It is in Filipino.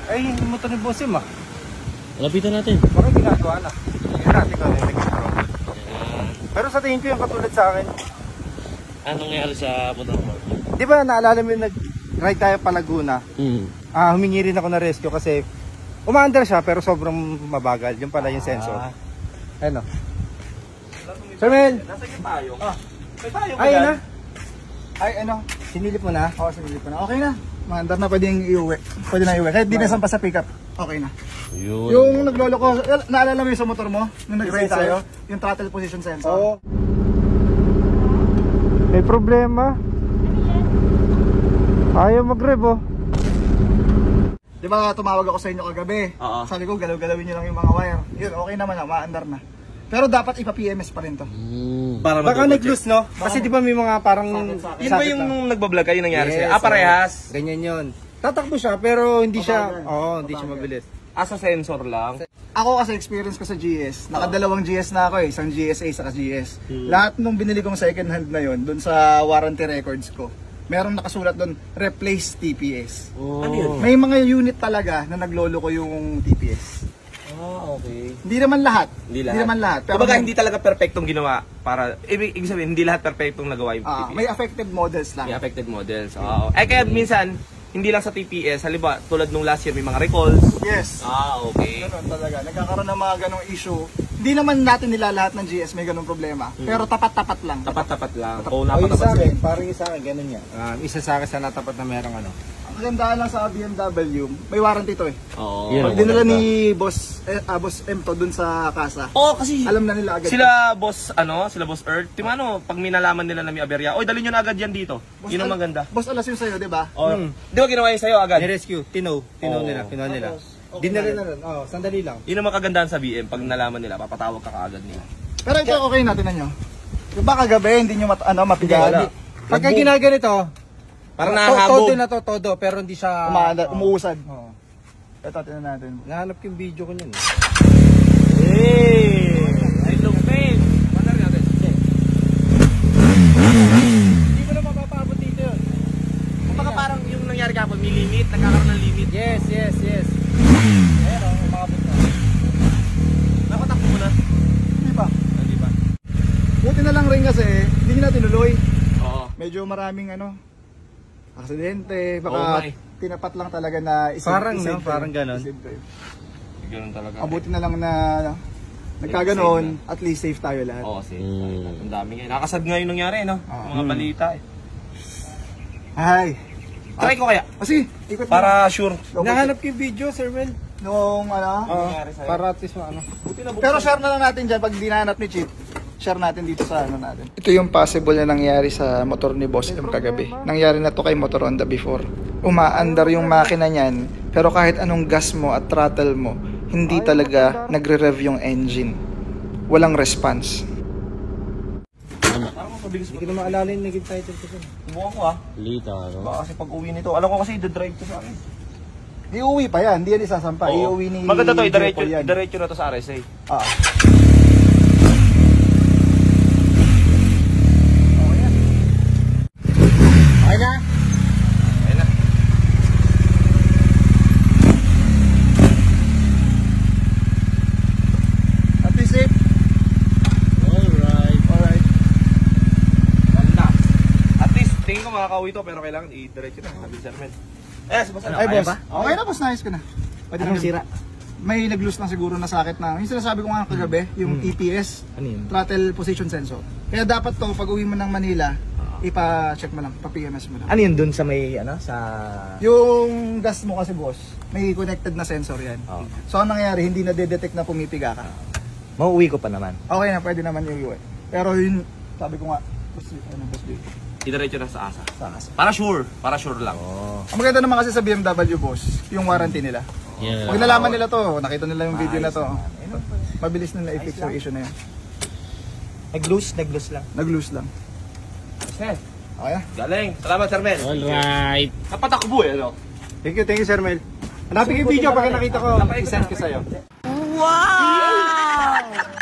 Ay, yung motor ni Bosim ah. Lapitan natin. Bakit ginagawa na? Tingnan natin kung ano nag-control. Pero sa tingin ko yung katulad sa akin. Anong nangyari sa motor mo? Di ba naalala mo yung nag-ride tayo pa Laguna? Humingi rin ako na rescue kasi umaandar siya pero sobrang mabagal. Yung pala yung sensor. Ano? Sir Mel! Nasa yung payong. May payong Ay, ba na? yan? Ay, ano? Sinilip mo na? Oo, sinilip ko na. Okay na. Maandar na, pwede yung iuwi. Pwede na iuwi. Kahit di na sampa sa pickup. Okay na. Yun. Yung naglolo ko, naalala mo yung sa motor mo? Nung nag-ride tayo? Yung throttle position sensor. Oo. May problema. Ayaw mag-rev oh. Di ba tumawag ako sa inyo kagabi? Oo. Sabi ko, galaw-galawin nyo lang yung mga wire. Yun, okay naman na, maandar na. Pero dapat ipa-PMS pa rin to. Para Baka nag-loose no? Kasi di ba may mga parang... Yun ba yung nung nagbablog kayo nangyari sa'yo? Parehas? Ganyan yun. Tatakbo siya pero hindi siya... Oo, hindi siya mabilis. Sa sensor lang? Ako kasi experience ko sa GS, nakadalawang GS na ako isang GSA saka GS. Lahat nung binili kong second hand na yon, dun sa warranty records ko, meron nakasulat dun, replace TPS. Ano yun? May mga unit talaga na naglolo ko yung TPS. Okay. Hindi naman lahat. Hindi naman lahat. Pero Kumbaga hindi talaga perfectong ginawa para ibig sabihin hindi lahat perfectong nagawa yung TPS. may affected models lang. May affected models. Oo. Kaya minsan hindi lang sa TPS, halimbawa tulad nung last year may mga recalls. Yes. Okay. Ganun talaga. Nagkakaroon ng mga ganong issue. Hindi naman natin nilalahat ng GS may ganong problema. Pero tapat-tapat lang. Tapat-tapat lang. O yung sa akin, parang yung sa akin, ganun yan. Isa sa akin sa natapat na merong ano. Ang gandaan lang sa BMW, may warranty to eh. Oo. Pag dinala ni Boss M to dun sa kasa, Kasi alam na nila agad. sila boss Earth, pag minalaman nila na may aberya, oy dalhin nyo na agad yan dito. Yun ang maganda. Boss alas yun sa'yo, di ba? Di ba ginawa yun sa'yo agad? Ni-rescue, tinaw nila. Dinala na rin, sandali lang. Yun ang makagandaan sa BM, pag nalaman nila, papatawag ka kaagad nila. Pero ito okay natin na nyo. Yung baka gabi, hindi nyo mapigali. Pagka ginaganito, Parang nakahabog. todo na to, todo, pero hindi siya... Umuusad. Oo. Ito, tinan natin. Nahanap yung video ko niyan. Ay, lupin! Mandar natin. Hindi mo na mapapabot dito yun. Kumbaga parang yung nangyari kapag may limit, nagkakaroon ng limit. Yes. Ayan o, umabot na. Napatakbo mo na. Di ba? Hindi ba? Buti na lang rin kasi, hindi nyo na tinuloy. Oo. Medyo maraming aksidente, baka tinapat lang talaga na Parang ganon. Ganun talaga. Abuti na lang na nagkaganon, at least safe tayo lahat. Oo, safe. Ang dami nga. Nakasad nga yung nangyari, no? Mga balita eh. Ay! Try ko kaya. Kasi, ikot Para sure. Nahanap yung video, Sir Mel. nung Para at least Pero share na lang natin dyan pag dinahanap ni Chip. Share natin dito sa natin. Ito yung possible na nangyari sa motor ni Boss M kagabi. Nangyari na to kay Motor Honda before. Umaandar yung makina niyan, pero kahit anong gas mo at throttle mo, hindi talaga nagre-rev yung engine. Walang response. Hindi ko na maalala yung naging title ko dun. Subukan ko Lita, no? Baka kasi pag uwi nito, alam ko kasi i-drive to sa akin. Iuwi pa yan, hindi yan isasampa. Iuwi ni maganda to, Jepo yan. i-diretso na to sa RSA. Okay na? Ayun na. At least safe. Alright. Ganda. At least, tingin ko makakauwi to, pero kailangan i-diretso na. Sabi Sir Mel. Boss, ano? Ay, Kaya boss. ba? Okay na, boss. Nice ko na. Pwede Anong na sira? May nag-loose lang siguro na sakit na. Yung sinasabi ko nga kagabi, yung EPS, Ano yun? throttle position sensor. Kaya dapat to, pag uwi mo ng Manila, ipa-check mo lang, pa-PMS mo lang. Ano yun dun sa may, sa... Yung gas mo kasi boss, may connected na sensor yan. Oh. So ang nangyari, hindi na-detect na pumipiga ka. Mauwi ko pa naman. Okay na, pwede naman yung iwi. Pero yun, sabi ko nga, boss, I-diretso na sa ASA. sa kas. Para sure lang. Ang maganda naman kasi sa BMW boss, yung warranty nila. Yeah. Pag nalaman nila to, nakita nila yung video na to, mabilis nila i-fix yung issue na yun. Nag-loose lang. Nag-loose lang. Okay. Okay na? Galing. Salamat, Sir Mel. Alright. Napatakbo eh, ano? Thank you, Sir Mel. Hanapin yung video pag nakita ko, isend ko sa'yo. Wow!